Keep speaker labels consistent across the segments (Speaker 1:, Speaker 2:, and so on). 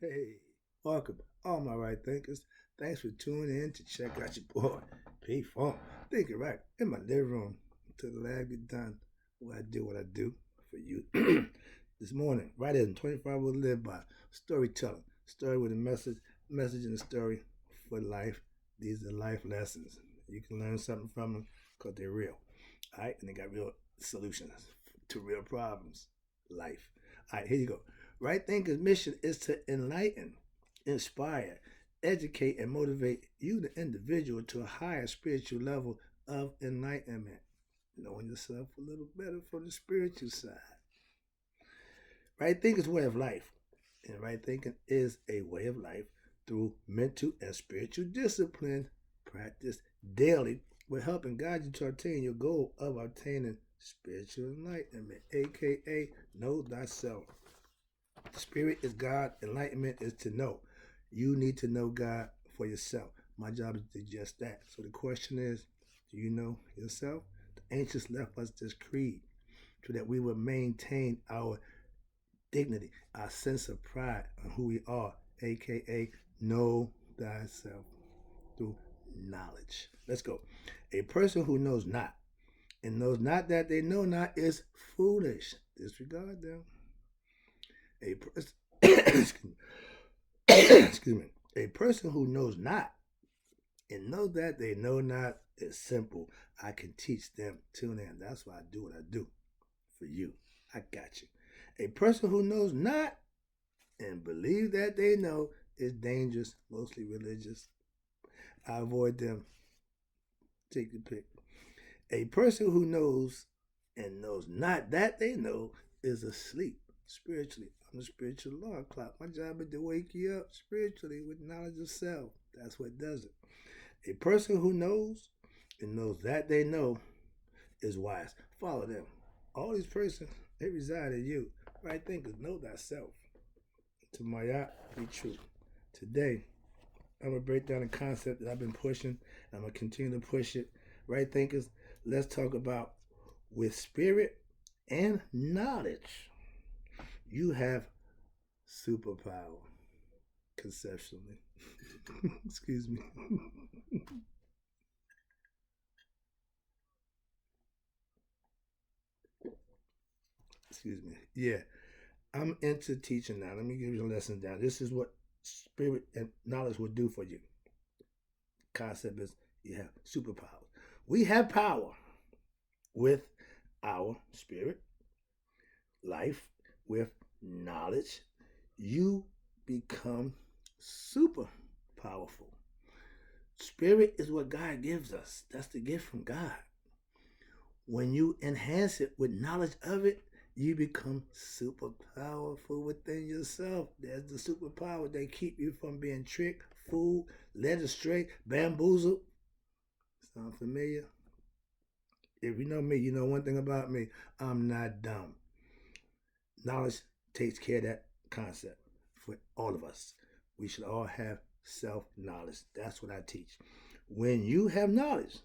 Speaker 1: Hey, welcome, all my right thinkers. Thanks for tuning in to check out your boy, P Funk. Thinking right in my living room until the lab get done. What I do for you. This morning, right in 25 will live by storytelling. Story with a message in the story for life. These are life lessons. You can learn something from them because they're real. All right, and they got real solutions to real problems. Life. All right, here you go. Right Thinker's mission is to enlighten, inspire, educate, and motivate you, the individual, to a higher spiritual level of enlightenment. Knowing yourself a little better from the spiritual side. Right thinking is a way of life, and right thinking is a way of life through mental and spiritual discipline practiced daily will help and guide you to attain your goal of obtaining spiritual enlightenment, aka know thyself. Spirit is God, enlightenment is to know. You need to know God for yourself. My job is to do just that. So the question is, do you know yourself? The ancients left us this creed so that we would maintain our dignity, our sense of pride on who we are, aka know thyself through knowledge. Let's go. A person who knows not and knows not that they know not is foolish. Disregard them. A person excuse me. A person who knows not and know that they know not is simple. I can teach them. Tune in. That's why I do what I do for you. I got you. A person who knows not and believe that they know is dangerous, mostly religious. I avoid them. Take the pick. A person who knows and knows not that they know is asleep spiritually. I'm a spiritual alarm clock. My job is to wake you up spiritually with knowledge of self. That's what does it. A person who knows and knows that they know is wise. Follow them. All these persons, they reside in you. Right thinkers, know thyself. To my yacht, be true. Today, I'm going to break down a concept that I've been pushing. I'm going to continue to push it. Right thinkers, let's talk about with spirit and knowledge. You have superpower conceptually. Excuse me. Excuse me. Yeah, I'm into teaching now. Let me give you a lesson down. This is what spirit and knowledge will do for you. Concept is you have superpowers. We have power with our spirit, life, with knowledge. You become super powerful. Spirit is what God gives us. That's the gift from God. When you enhance it with knowledge of it, you become super powerful within yourself. There's the superpower that keep you from being tricked, fooled, led astray, bamboozled. Sound familiar? If you know me, you know one thing about me. I'm not dumb. Knowledge takes care of that concept for all of us. We should all have self knowledge. That's what I teach. When you have knowledge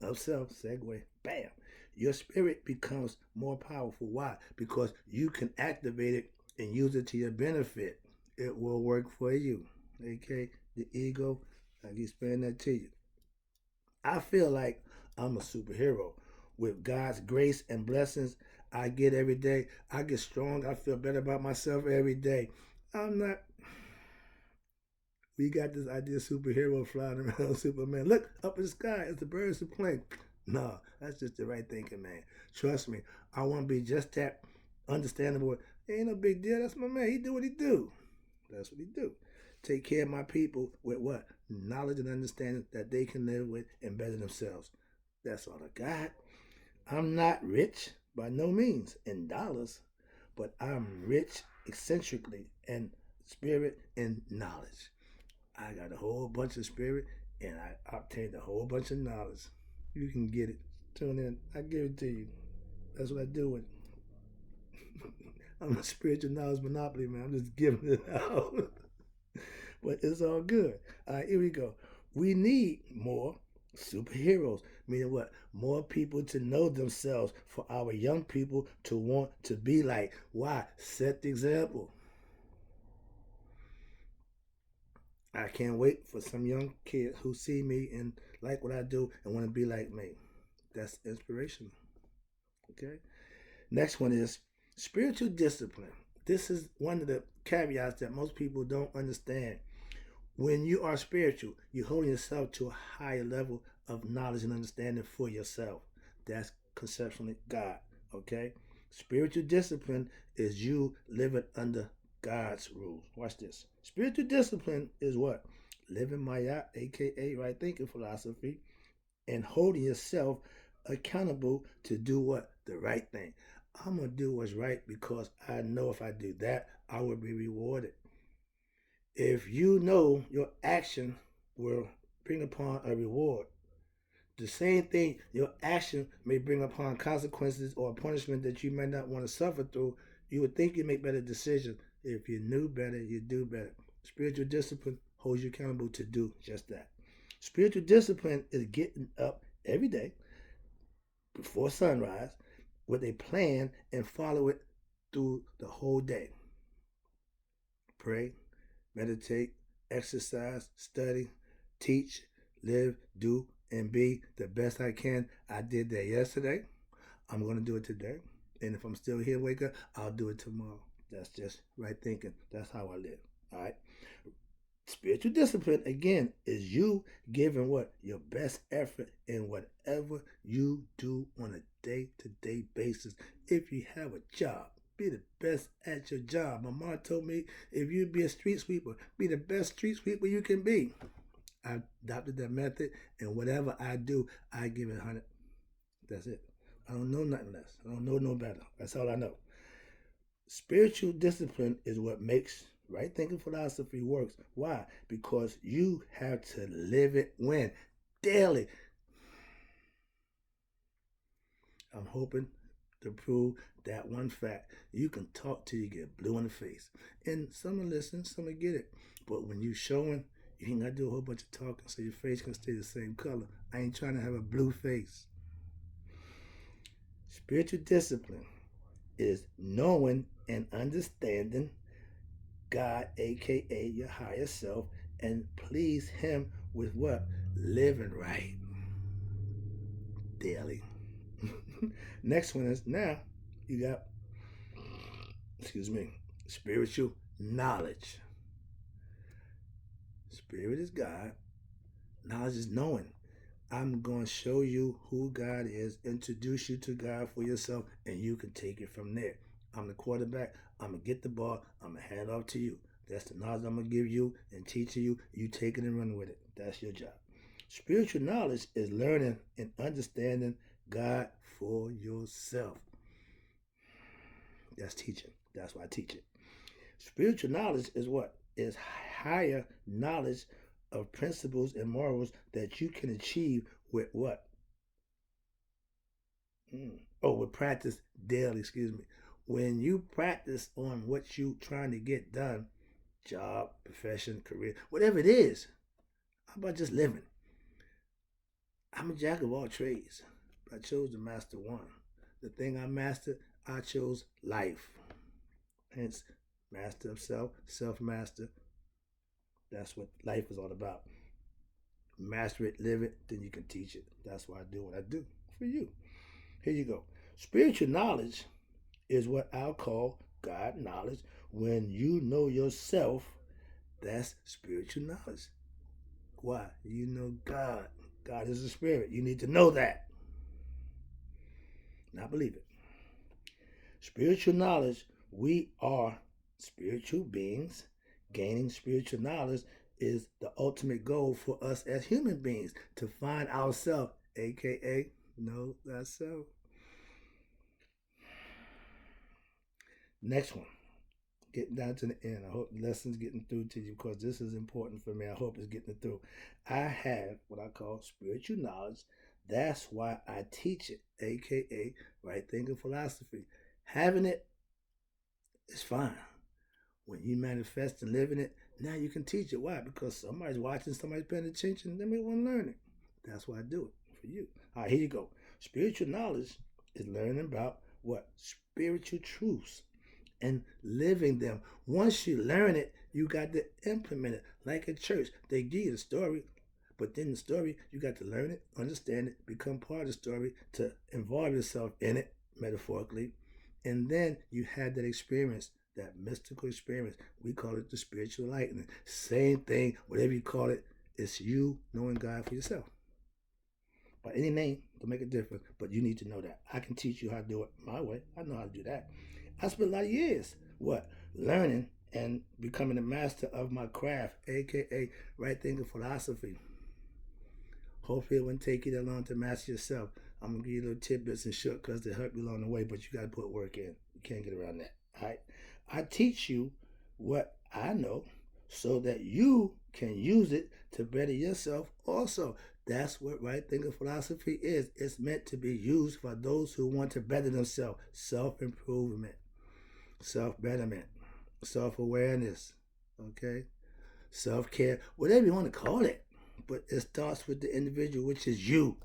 Speaker 1: of self, segue, bam, your spirit becomes more powerful. Why? Because you can activate it and use it to your benefit. It will work for you. Okay? The ego, I can explain that to you. I feel like I'm a superhero. With God's grace and blessings I get every day, I get strong. I feel better about myself every day. I'm not. We got this idea of superhero flying around Superman. Look up in the sky, it's the birds are playing. No, that's just the right thinking, man. Trust me, I want to be just that understandable. It ain't no big deal. That's my man. He do what he do. That's what he do. Take care of my people with what? Knowledge and understanding that they can live with and better themselves. That's all I got. I'm not rich by no means in dollars, but I'm rich eccentrically in spirit and knowledge. I got a whole bunch of spirit and I obtained a whole bunch of knowledge. You can get it. Tune in. I give it to you. That's what I do with I'm a spiritual knowledge monopoly, man. I'm just giving it out. But it's all good. All right, here we go. We need more superheroes, meaning what? More people to know themselves for our young people to want to be like. Why? Set the example. I can't wait for some young kids who see me and like what I do and want to be like me. That's inspirational. Okay. Next one is spiritual discipline. This is one of the caveats that most people don't understand. When you are spiritual, you're holding yourself to a higher level of knowledge and understanding for yourself. That's conceptually God. Okay? Spiritual discipline is you living under God's rules. Watch this. Spiritual discipline is what? Living Maya, aka right thinking philosophy, and holding yourself accountable to do what? The right thing. I'm going to do what's right because I know if I do that, I will be rewarded. If you know your action will bring upon a reward, the same thing your action may bring upon consequences or punishment that you may not want to suffer through, you would think you make better decisions. If you knew better, you do better. Spiritual discipline holds you accountable to do just that. Spiritual discipline is getting up every day before sunrise with a plan and follow it through the whole day. Pray, meditate, exercise, study, teach, live, do, and be the best I can. I did that yesterday. I'm going to do it today. And if I'm still here, wake up, I'll do it tomorrow. That's just right thinking. That's how I live. All right. Spiritual discipline, again, is you giving what? Your best effort in whatever you do on a day-to-day basis. If you have a job, be the best at your job. My mom told me if you be a street sweeper, be the best street sweeper you can be. I adopted that method, and whatever I do, I give it 100. That's it. I don't know nothing less. I don't know no better. That's all I know. Spiritual discipline is what makes right thinking philosophy works. Why? Because you have to live it when? Daily. I'm hoping to prove that one fact. You can talk till you get blue in the face. And some will listen, some will get it. But when you showing, you ain't gotta do a whole bunch of talking so your face can stay the same color. I ain't trying to have a blue face. Spiritual discipline is knowing and understanding God, aka your higher self, and please Him with what? Living right daily. Next one is now you got, excuse me, spiritual knowledge. Spirit is God, knowledge is knowing. I'm going to show you who God is, introduce you to God for yourself, and you can take it from there. I'm the quarterback. I'm going to get the ball. I'm going to hand it off to you. That's the knowledge I'm going to give you and teaching you. You take it and run with it. That's your job. Spiritual knowledge is learning and understanding God for yourself. That's teaching. That's why I teach it. Spiritual knowledge is what? Is higher knowledge of principles and morals that you can achieve with what? With practice daily, excuse me. When you practice on what you trying to get done, job, profession, career, whatever it is, how about just living? I'm a jack of all trades, but I chose to master one. The thing I mastered, I chose life. Hence, master of self, self-master. That's what life is all about. Master it, live it, then you can teach it. That's why I do what I do for you. Here you go. Spiritual knowledge is what I'll call God knowledge. When you know yourself, that's spiritual knowledge. Why? You know God. God is a spirit. You need to know that. Not believe it. Spiritual knowledge, we are spiritual beings. Gaining spiritual knowledge is the ultimate goal for us as human beings to find ourselves, aka know thyself. Next one, getting down to the end. I hope the lesson's getting through to you because this is important for me. I hope it's getting through. I have what I call spiritual knowledge. That's why I teach it, aka right thinking philosophy. Having it is fine. When you manifest and live in it, now you can teach it. Why? Because somebody's watching, somebody's paying attention, they may want to learn it. That's why I do it for you. All right, here you go. Spiritual knowledge is learning about what? Spiritual truths and living them. Once you learn it, you got to implement it. Like a church, they give you the story, but then the story, you got to learn it, understand it, become part of the story, to involve yourself in it, metaphorically. And then you had that experience, that mystical experience. We call it the spiritual enlightenment. Same thing, whatever you call it, it's you knowing God for yourself. By any name, to make a difference, but you need to know that. I can teach you how to do it my way. I know how to do that. I spent a lot of years, what? Learning and becoming a master of my craft, aka right thinking philosophy. Hopefully it wouldn't take you that long to master yourself. I'm gonna give you little tidbits and shortcuts to help you along the way, but you gotta put work in. You can't get around that. All right. I teach you what I know so that you can use it to better yourself also. That's what right thinking philosophy is. It's meant to be used for those who want to better themselves. Self-improvement, self-betterment, self-awareness, okay? Self-care, whatever you want to call it. But it starts with the individual, which is you.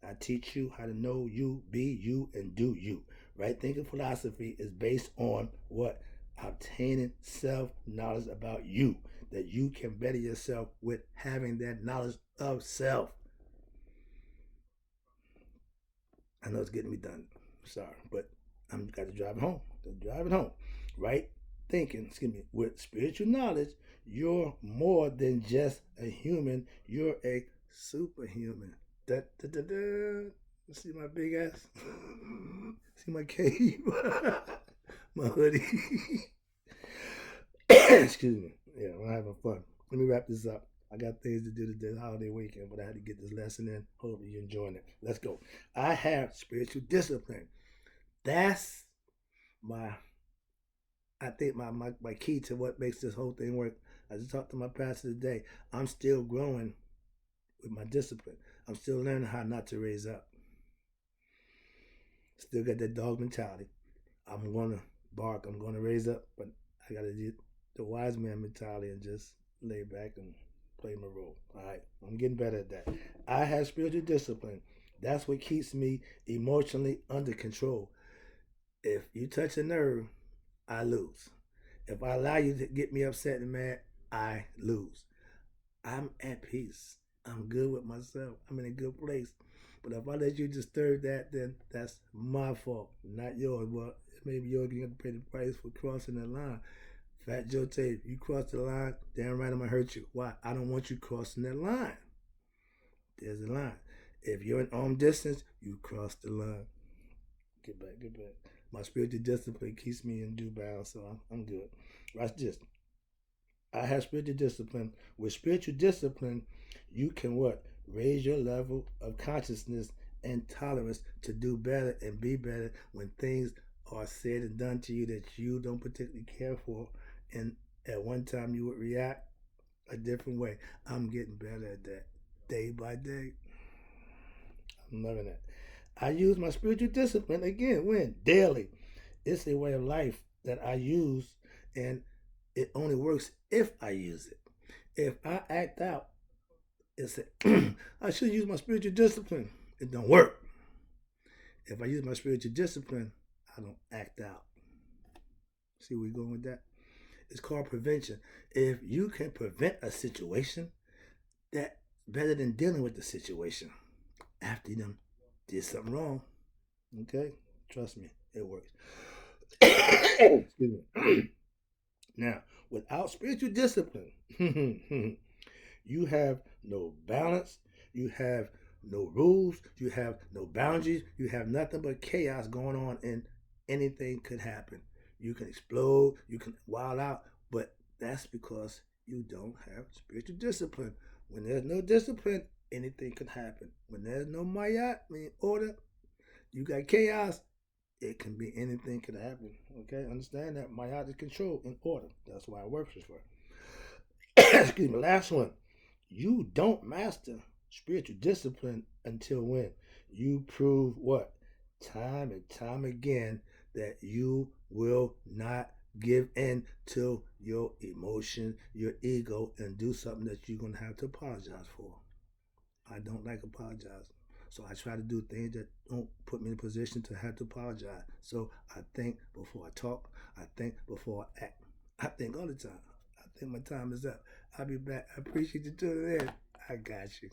Speaker 1: I teach you how to know you, be you, and do you. Right thinking philosophy is based on what? Obtaining self-knowledge about you, that you can better yourself with having that knowledge of self. I know it's getting me done. Sorry, but I'm got to drive it home. Drive it home. Right thinking, excuse me, with spiritual knowledge, you're more than just a human. You're a superhuman. Da, da, da, da. See my big ass? See my cape? My hoodie. Excuse me. Yeah, I'm having fun. Let me wrap this up. I got things to do this holiday weekend, but I had to get this lesson in. Hope you're enjoying it. Let's go. I have spiritual discipline. That's my, I think my key to what makes this whole thing work. I just talked to my pastor today. I'm still growing with my discipline. I'm still learning how not to raise up. Still got that dog mentality. I'm gonna bark. I'm gonna raise up, but I gotta do the wise man mentality and just lay back and play my role. All right, I'm getting better at that. I have spiritual discipline. That's what keeps me emotionally under control. If you touch a nerve, I lose. If I allow you to get me upset and mad, I lose. I'm at peace. I'm good with myself. I'm in a good place. But if I let you disturb that, then that's my fault, not yours. Well, maybe you're going to pay the price for crossing the line. Fat Joe Tape, you cross the line, damn right I'm going to hurt you. Why? I don't want you crossing that line. There's a line. If you're in arm distance, you cross the line. Get back, get back. My spiritual discipline keeps me in due bounds, so I'm good. Watch this. I have spiritual discipline. With spiritual discipline, you can what? Raise your level of consciousness and tolerance to do better and be better when things are said and done to you that you don't particularly care for. And at one time you would react a different way. I'm getting better at that day by day. I'm loving it. I use my spiritual discipline again when? Daily. It's a way of life that I use, and it only works if I use it. If I act out, it's a, I should use my spiritual discipline. It don't work. If I use my spiritual discipline, I don't act out. See where we're going with that? It's called prevention. If you can prevent a situation, that's better than dealing with the situation after you done did something wrong. Okay? Trust me, it works. Excuse me. Now, without spiritual discipline, you have no balance, you have no rules, you have no boundaries, you have nothing but chaos going on, and anything could happen. You can explode, you can wild out, but that's because you don't have spiritual discipline. When there's no discipline, anything can happen. When there's no mayat, meaning order, you got chaos, it can be anything can happen. Okay, understand that mayat is control and order. That's why it works this way. Excuse me. Last one. You don't master spiritual discipline until when you prove what? Time and time again that you will not give in to your emotion, your ego, and do something that you're going to have to apologize for. I don't like apologizing. So I try to do things that don't put me in a position to have to apologize. So I think before I talk. I think before I act. I think all the time. I think my time is up. I'll be back. I appreciate you tuning in. I got you.